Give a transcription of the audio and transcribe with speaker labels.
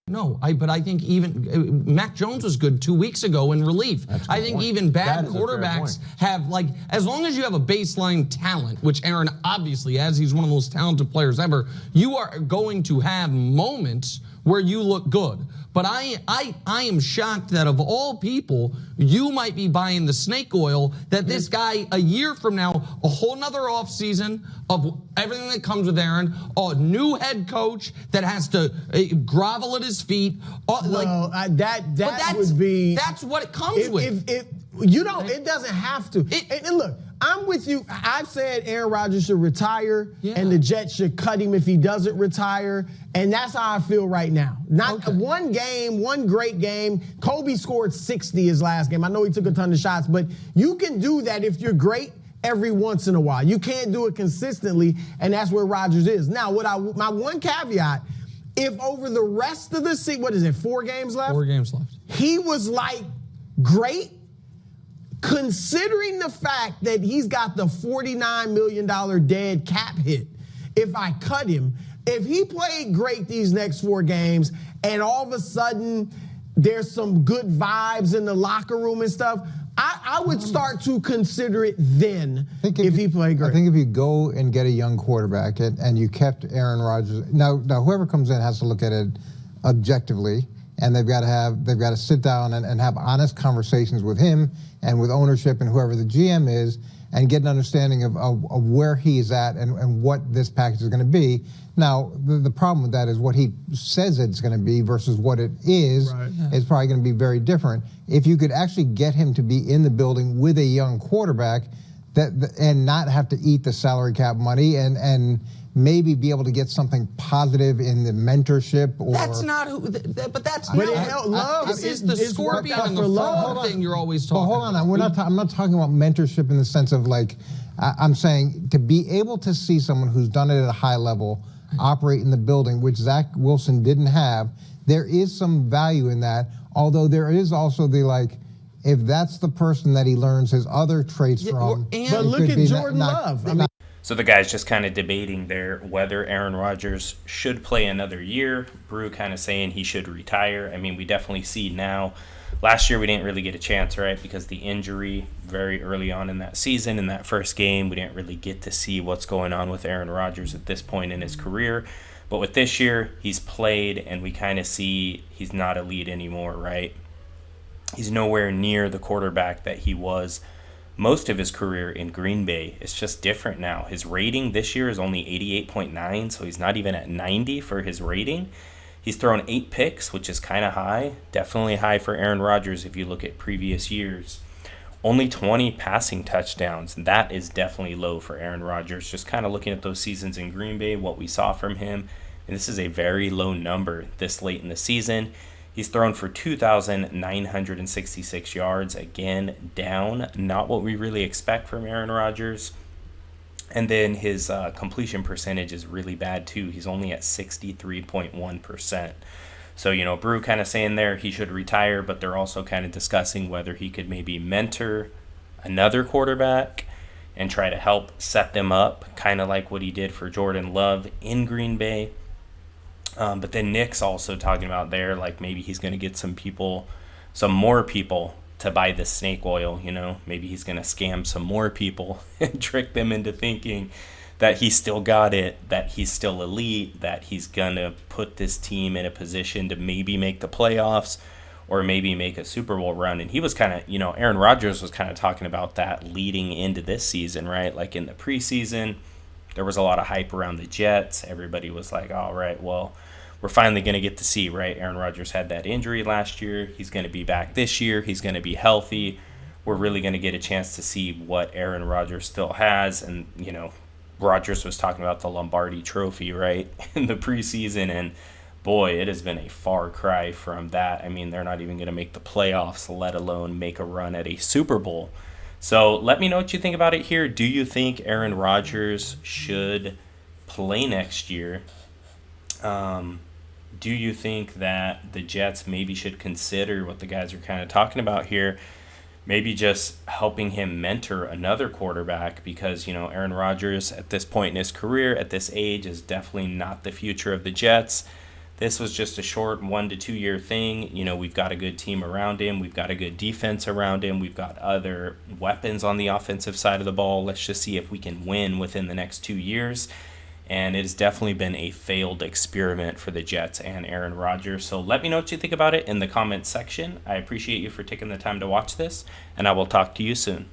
Speaker 1: No, but I think even Mac Jones was good 2 weeks ago in relief. I think even bad quarterbacks have, like, as long as you have a baseline talent, which Aaron obviously has, he's one of the most talented players ever, you are going to have moments where you look good. But I am shocked that of all people, you might be buying the snake oil that this guy a year from now, a whole nother offseason of everything that comes with Aaron, a new head coach that has to grovel at his feet.
Speaker 2: That would be.
Speaker 1: That's what it comes with.
Speaker 2: It doesn't have to. And look, I'm with you. I've said Aaron Rodgers should retire, and the Jets should cut him if he doesn't retire. And that's how I feel right now. One game, one great game. Kobe scored 60 his last game. I know he took a ton of shots, but you can do that if you're great every once in a while. You can't do it consistently, and that's where Rodgers is. Now, my one caveat, if over the rest of the season, 4 games left?
Speaker 1: 4 games left.
Speaker 2: He was great, considering the fact that he's got the $49 million dead cap hit. If I cut him, if he played great these next 4 games and all of a sudden there's some good vibes in the locker room and stuff, I would start to consider it then if he played great.
Speaker 3: I think if you go and get a young quarterback and you kept Aaron Rodgers, now whoever comes in has to look at it objectively, and they've got to sit down and have honest conversations with him and with ownership and whoever the GM is, and get an understanding of where he's at and what this package is going to be. Now, the problem with that is what he says it's going to be versus what it is probably going to be very different. If you could actually get him to be in the building with a young quarterback and not have to eat the salary cap money and maybe be able to get something positive in the mentorship.
Speaker 1: That's not who, but that's not.
Speaker 2: Love
Speaker 1: is the scorpion and the frog thing you're always talking about.
Speaker 3: Hold on, I'm not talking about mentorship in the sense of I'm saying to be able to see someone who's done it at a high level operate in the building, which Zach Wilson didn't have, there is some value in that, although there is also if that's the person that he learns his other traits from.
Speaker 2: But look at Jordan Love.
Speaker 4: So the guy's just kind of debating there whether Aaron Rodgers should play another year. Brew kind of saying he should retire. I mean, we definitely see now. Last year we didn't really get a chance, right? Because the injury very early on in that season, in that first game, we didn't really get to see what's going on with Aaron Rodgers at this point in his career. But with this year, he's played, and we kind of see he's not elite anymore, right? He's nowhere near the quarterback that he was most of his career in Green Bay. It's just different now. His rating this year is only 88.9, so he's not even at 90 for his rating. He's thrown 8 picks, which is kind of high. Definitely high for Aaron Rodgers if you look at previous years. Only 20 passing touchdowns. That is definitely low for Aaron Rodgers. Just kind of looking at those seasons in Green Bay, what we saw from him. And this is a very low number this late in the season. He's thrown for 2,966 yards. Again, down. Not what we really expect from Aaron Rodgers. And then his completion percentage is really bad too. He's only at 63.1%. So, Brew kind of saying there he should retire, but they're also kind of discussing whether he could maybe mentor another quarterback and try to help set them up, kind of like what he did for Jordan Love in Green Bay. But then Nick's also talking about there, maybe he's going to get some more people to buy the snake oil, maybe he's going to scam some more people and trick them into thinking that he's still got it, that he's still elite, that he's going to put this team in a position to maybe make the playoffs or maybe make a Super Bowl run. And he was kind of, Aaron Rodgers was kind of talking about that leading into this season, right? Like in the preseason, there was a lot of hype around the Jets. Everybody was like, all right, well, we're finally going to get to see, right? Aaron Rodgers had that injury last year. He's going to be back this year. He's going to be healthy. We're really going to get a chance to see what Aaron Rodgers still has. And, Rodgers was talking about the Lombardi Trophy, right, in the preseason. And, boy, it has been a far cry from that. I mean, they're not even going to make the playoffs, let alone make a run at a Super Bowl. So let me know what you think about it here. Do you think Aaron Rodgers should play next year? Do you think that the Jets maybe should consider what the guys are kind of talking about here, maybe just helping him mentor another quarterback? Because, Aaron Rodgers at this point in his career, at this age, is definitely not the future of the Jets. this was just a short 1 to 2 year thing. You know, we've got a good team around him. We've got a good defense around him. We've got other weapons on the offensive side of the ball. Let's just see if we can win within the next 2 years. And it has definitely been a failed experiment for the Jets and Aaron Rodgers. So let me know what you think about it in the comments section. I appreciate you for taking the time to watch this, and I will talk to you soon.